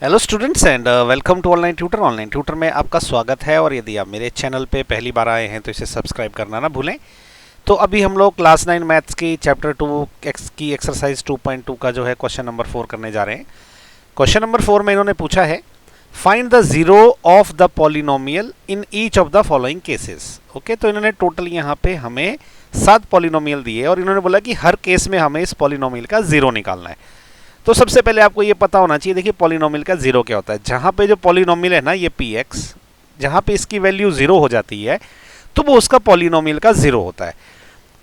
Hello students and welcome to online tutor. Online tutor में आपका स्वागत है और यदि आप मेरे चैनल पे पहली बार आए हैं तो इसे सब्सक्राइब करना ना भूलें। तो अभी हम लोग क्लास 9 मैथ्स की चैप्टर 2 की एक्सरसाइज 2.2 का जो है क्वेश्चन नंबर 4 करने जा रहे हैं। क्वेश्चन नंबर 4 में इन्होंने पूछा है find the zero of the polynomial in each of the following cases. Okay, तो इन्होंने टोटल यहाँ पे हमें 7 पॉलिनोमियल दिए और इन्होंने बोला कि हर केस में हमें इस पॉलिनोमियल का जीरो निकालना है। तो सबसे पहले आपको ये पता होना चाहिए, देखिए पॉलिनोमियल का जीरो क्या होता है। जहां पे जो पॉलिनोमियल है ना ये px, जहां पे इसकी वैल्यू जीरो हो जाती है तो वो उसका पॉलिनोमियल का जीरो होता है।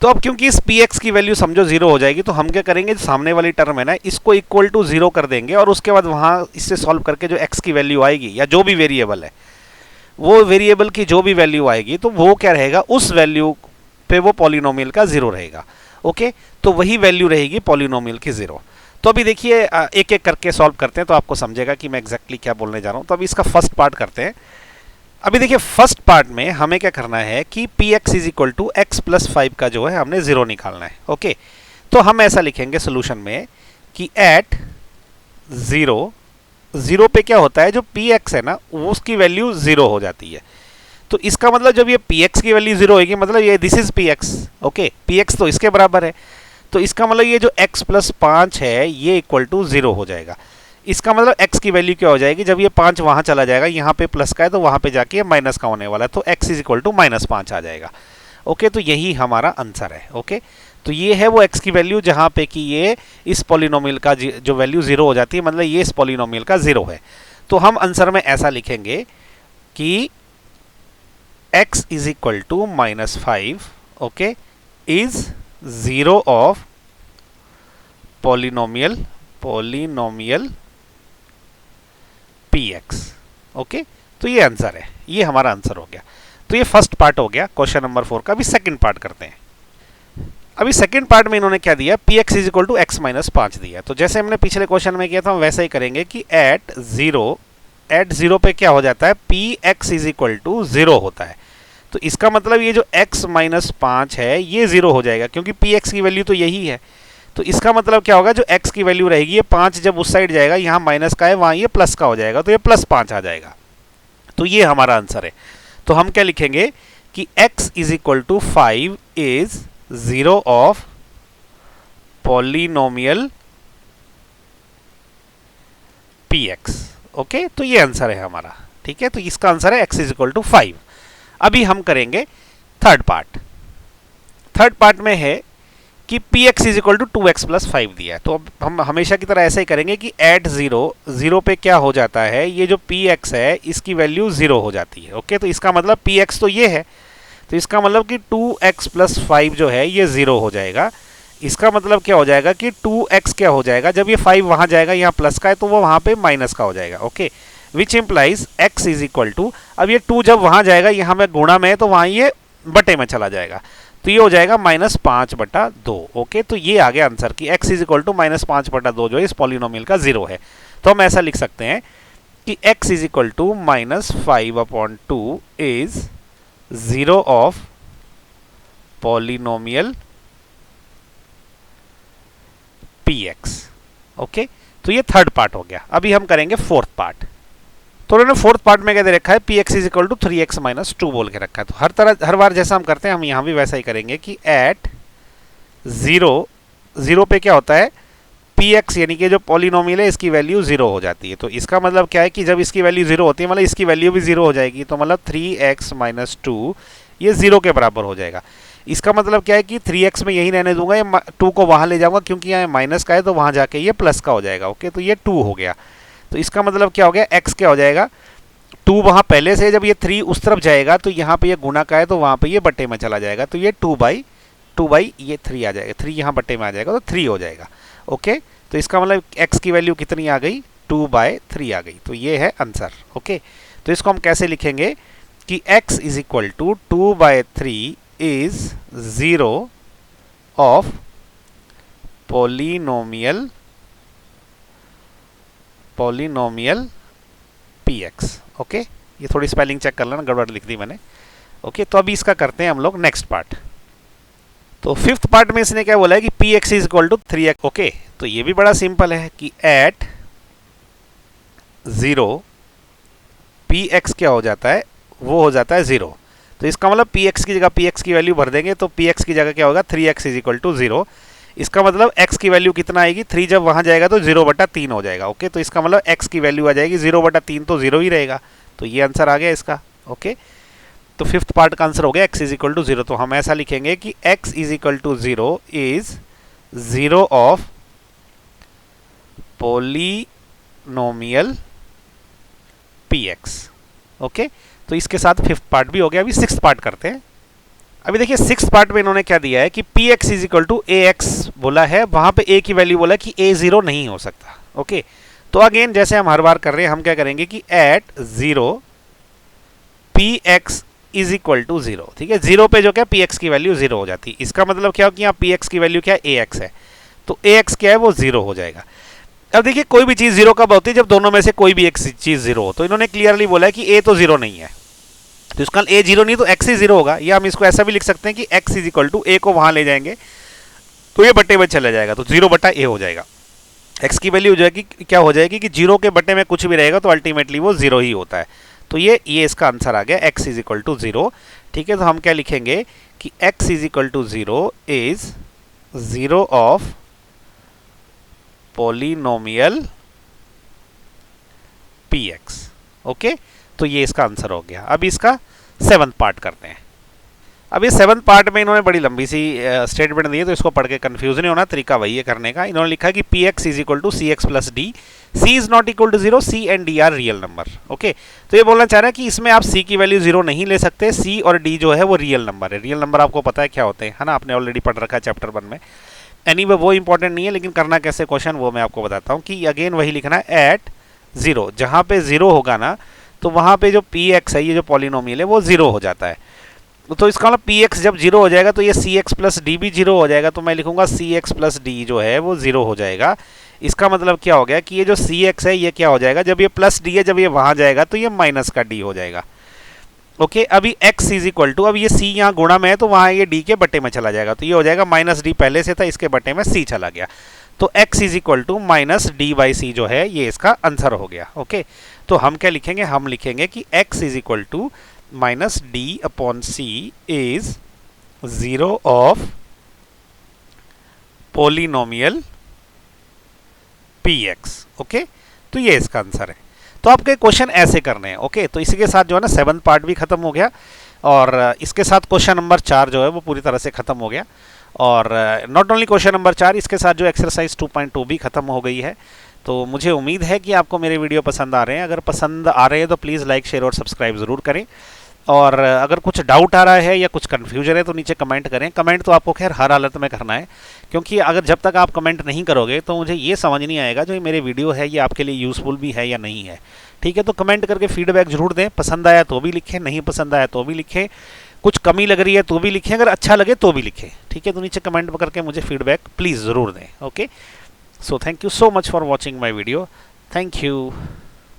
तो अब क्योंकि इस px की वैल्यू समझो जीरो हो जाएगी तो हम क्या करेंगे, सामने वाली टर्म है ना इसको इक्वल टू जीरो कर देंगे और उसके बाद वहां इससे सॉल्व करके जो x की वैल्यू आएगी या जो भी वेरिएबल है वो वेरिएबल की जो भी वैल्यू आएगी तो वो क्या रहेगा, उस वैल्यू पे वो पॉलिनोमियल का जीरो रहेगा। ओके, तो वही वैल्यू रहेगी पॉलिनोमियल की जीरो। तो अभी देखिए एक एक करके सॉल्व करते हैं तो आपको समझेगा कि मैं एग्जैक्टली क्या बोलने जा रहा हूं। तो अभी इसका फर्स्ट पार्ट करते हैं। अभी देखिए फर्स्ट पार्ट में हमें क्या करना है कि px is equal to x plus 5 का जो है हमने जीरो निकालना है। ओके, तो हम ऐसा लिखेंगे सोल्यूशन में कि एट जीरो, जीरो पे क्या होता है, जो px है ना उसकी वैल्यू जीरो हो जाती है। तो इसका मतलब जब ये px की वैल्यू जीरो होगी मतलब ये this is px। Okay, px तो इसके बराबर है, तो इसका मतलब ये जो x प्लस 5 है ये इक्वल टू जीरो हो जाएगा। इसका मतलब x की वैल्यू क्या हो जाएगी, जब ये 5 वहां चला जाएगा, यहाँ पे प्लस का है तो वहां पे जाके ये माइनस का होने वाला है, तो x इज इक्वल टू -5 आ जाएगा। ओके, तो यही हमारा आंसर है। ओके, तो ये है वो x की वैल्यू जहां पे कि ये इस पॉलिनोमियल का जो वैल्यू जीरो हो जाती है, मतलब ये इस पॉलिनोमियल का जीरो है। तो हम आंसर में ऐसा लिखेंगे कि x is equal to -5 okay is zero of polynomial px। Okay, तो ये आंसर है, ये हमारा आंसर हो गया। तो ये फर्स्ट पार्ट हो गया क्वेश्चन नंबर 4 का। अभी सेकंड पार्ट करते हैं। अभी सेकंड पार्ट में इन्होंने क्या दिया, px is equal to x minus 5 दिया। तो जैसे हमने पिछले क्वेश्चन में किया था वैसा ही करेंगे कि एट जीरो पे क्या हो जाता है, px is equal to zero होता है। तो इसका मतलब ये जो x माइनस 5 है ये जीरो हो जाएगा क्योंकि px की वैल्यू तो यही है। तो इसका मतलब क्या होगा, जो x की वैल्यू रहेगी ये 5 जब उस साइड जाएगा, यहाँ माइनस का है वहां ये प्लस का हो जाएगा, तो ये +5 आ जाएगा। तो ये हमारा आंसर है। तो हम क्या लिखेंगे कि x is equal to 5 is zero of polynomial px। Okay, तो ये आंसर है हमारा। ठीक है, तो इसका आंसर है x इज इक्वल टू 5। अभी हम करेंगे थर्ड पार्ट। थर्ड पार्ट में है कि px is equal to 2x plus 5 दिया है। तो अब हम हमेशा की तरह ऐसा ही करेंगे कि एट जीरो पे क्या हो जाता है, ये जो px है इसकी वैल्यू जीरो हो जाती है। ओके, तो इसका मतलब px तो ये है, तो इसका मतलब कि 2x प्लस 5 जो है ये जीरो हो जाएगा। इसका मतलब क्या हो जाएगा कि 2x क्या हो जाएगा, जब ये 5 वहां जाएगा यहाँ प्लस का है तो वो वहां पे माइनस का हो जाएगा। Okay, which implies x is equal to, अब ये 2 जब वहां जाएगा यहाँ में गुणा में है तो वहां ये बटे में चला जाएगा, तो ये हो जाएगा -5/2। ओके, तो ये आ गया आंसर कि x इज इक्वल टू -5/2 जो इस पॉलिनोमियल का जीरो है। तो हम ऐसा लिख सकते हैं कि x is equal to -5/2 is zero of polynomial px। Okay, तो ये थर्ड पार्ट हो गया। अभी हम करेंगे फोर्थ पार्ट। तो उन्होंने फोर्थ पार्ट में क्या दे रखा है, px is equal to 3x minus 2 बोल के रखा है। तो हर बार जैसा हम करते हैं हम यहाँ भी वैसा ही करेंगे कि एट जीरो पे क्या होता है, px यानी कि जो पॉलिनोमियल है इसकी वैल्यू जीरो हो जाती है। तो इसका मतलब क्या है कि जब इसकी वैल्यू जीरो होती है मतलब इसकी वैल्यू भी जीरो हो जाएगी, तो मतलब 3x माइनस 2 ये जीरो के बराबर हो जाएगा। इसका मतलब क्या है कि 3x में यही रहने दूंगा, ये 2 को वहां ले जाऊंगा क्योंकि यहाँ माइनस का है तो वहां जाके ये प्लस का हो जाएगा। ओके, तो ये 2 हो गया। तो इसका मतलब क्या हो गया, x क्या हो जाएगा, 2 वहां पहले से, जब ये 3 उस तरफ जाएगा तो यहाँ पे ये गुणा का है तो वहां पे ये बटे में चला जाएगा, तो ये 2/2 ये 3 आ जाएगा, 3 यहाँ बटे में आ जाएगा तो 3 हो जाएगा। ओके, तो इसका मतलब x की वैल्यू कितनी आ गई, 2/3 आ गई। तो ये है आंसर। ओके, तो इसको हम कैसे लिखेंगे कि x is equal to 2/3 is zero of polynomial px। Okay, ये थोड़ी स्पेलिंग चेक कर लेना, गड़बड़ लिख दी मैंने। ओके, तो अभी इसका करते हैं हम लोग नेक्स्ट पार्ट। तो फिफ्थ पार्ट में इसने क्या बोला है कि px is equal to 3x। Okay, तो ये भी बड़ा सिंपल है कि एट 0, पी एक्स क्या हो जाता है, वो हो जाता है 0। तो इसका मतलब पी एक्स की जगह पी एक्स की वैल्यू भर देंगे तो पी एक्स की जगह क्या होगा 3x इज इक्वल टू 0। इसका मतलब x की वैल्यू कितना आएगी, 3 जब वहाँ जाएगा तो 0/3 हो जाएगा। ओके, तो इसका मतलब x की वैल्यू आ जाएगी 0/3, तो 0 ही रहेगा। तो ये आंसर आ गया इसका। ओके, तो फिफ्थ पार्ट का आंसर हो गया x इज इक्वल टू 0। तो हम ऐसा लिखेंगे कि x is equal to 0 is 0 of polynomial px। Okay, तो इसके साथ फिफ्थ पार्ट भी हो गया। अभी सिक्स्थ पार्ट करते हैं। अभी देखिए सिक्स पार्ट में इन्होंने क्या दिया है कि p x is equal to a x बोला है, वहां पे ए की वैल्यू बोला कि ए 0 नहीं हो सकता। ओके, तो अगेन जैसे हम हर बार कर रहे हैं, हम क्या करेंगे कि at 0 p x is equal to 0। ठीक है, 0 पे जो क्या पी एक्स की वैल्यू 0 हो जाती है। इसका मतलब क्या हो कि यहाँ पी एक्स की वैल्यू क्या है, ए एक्स है, तो ए एक्स क्या है वो 0 हो जाएगा। अब देखिए कोई भी चीज 0 कब होती है, जब दोनों में से कोई भी एक चीज 0 हो। तो इन्होंने क्लियरली बोला है कि ए तो 0 नहीं है, तो इसका ए 0 नहीं तो एक्स ही 0 होगा। या हम इसको ऐसा भी लिख सकते हैं कि एक्स इज इक्वल टू ए को वहां ले जाएंगे तो ये बट्टे में चला जाएगा, तो 0/a हो जाएगा। एक्स की वैल्यू हो जाएगी क्या हो जाएगी कि 0 के बट्टे में कुछ भी रहेगा तो अल्टीमेटली वो 0 ही होता है। तो ये इसका आंसर आ गया, एक्स इज इक्वल टू 0। ठीक है, तो हम क्या लिखेंगे कि x is equal to 0 is 0 of polynomial px। Okay, तो ये इसका आंसर हो गया। अब इसका सेवंथ पार्ट करते हैं। अब ये सेवंथ पार्ट में इन्होंने बड़ी लंबी सी स्टेटमेंट दी है, तो इसको पढ़ के कंफ्यूज नहीं होना, तरीका वही है करने का। इन्होंने लिखा कि p x is equal to c x plus d, c is not equal to 0, c and d are real number. Okay, तो ये बोलना चाह रहा है कि इसमें आप सी की वैल्यू 0 नहीं ले सकते, सी और डी जो है वो रियल नंबर है। रियल नंबर आपको पता है क्या होते हैं, है ना, आपने ऑलरेडी पढ़ रखा है चैप्टर 1 में। एनीवे वो इंपॉर्टेंट नहीं है, लेकिन करना कैसे क्वेश्चन वो मैं आपको बताता हूँ कि अगेन वही लिखना है एट 0। जहाँ पे 0 होगा ना तो वहाँ पे जो पी एक्स है, ये जो पॉलिनोमियल है वो 0 हो जाता है। तो इसका मतलब पी एक्स जब 0 हो जाएगा तो ये सी एक्स प्लस डी भी 0 हो जाएगा। तो मैं लिखूंगा सी एक्स प्लस डी जो है वो 0 हो जाएगा। इसका मतलब क्या हो गया कि ये जो सी एक्स है ये क्या हो जाएगा, जब ये प्लस डी है जब ये वहाँ जाएगा तो ये माइनस का डी हो जाएगा। ओके, अभी x इज इक्वल टू, अब ये c यहाँ गुणा में है तो वहाँ ये d के बट्टे में चला जाएगा, तो ये हो जाएगा माइनस डी पहले से था, इसके बट्टे में c चला गया, तो x is equal to minus D by C जो है ये इसका आंसर हो गया। ओके, तो हम क्या लिखेंगे, हम लिखेंगे कि x is equal to minus d upon c is 0 of polynomial px। Okay, तो ये इसका आंसर है। तो आपके क्वेश्चन ऐसे करने हैं। ओके, तो इसी के साथ जो है ना सेवंथ पार्ट भी खत्म हो गया, और इसके साथ क्वेश्चन नंबर 4 जो है वो पूरी तरह से खत्म हो गया। और नॉट ओनली क्वेश्चन नंबर 4, इसके साथ जो एक्सरसाइज 2.2 भी खत्म हो गई है। तो मुझे उम्मीद है कि आपको मेरे वीडियो पसंद आ रहे हैं। अगर पसंद आ रहे हैं तो प्लीज़ लाइक शेयर और सब्सक्राइब ज़रूर करें। और अगर कुछ डाउट आ रहा है या कुछ कन्फ्यूजन है तो नीचे कमेंट करें। कमेंट तो आपको खैर हर हालत में करना है, क्योंकि अगर जब तक आप कमेंट नहीं करोगे तो मुझे ये समझ नहीं आएगा जो ये मेरे वीडियो है ये आपके लिए यूज़फुल भी है या नहीं है। ठीक है, तो कमेंट करके फीडबैक जरूर दें। पसंद आया तो भी लिखें, नहीं पसंद आया तो भी लिखें, कुछ कमी लग रही है तो भी लिखें, अगर अच्छा लगे तो भी लिखें। ठीक है, तो नीचे कमेंट करके मुझे फीडबैक प्लीज़ ज़रूर दें। Okay, so thank you so much for watching my video. Thank you.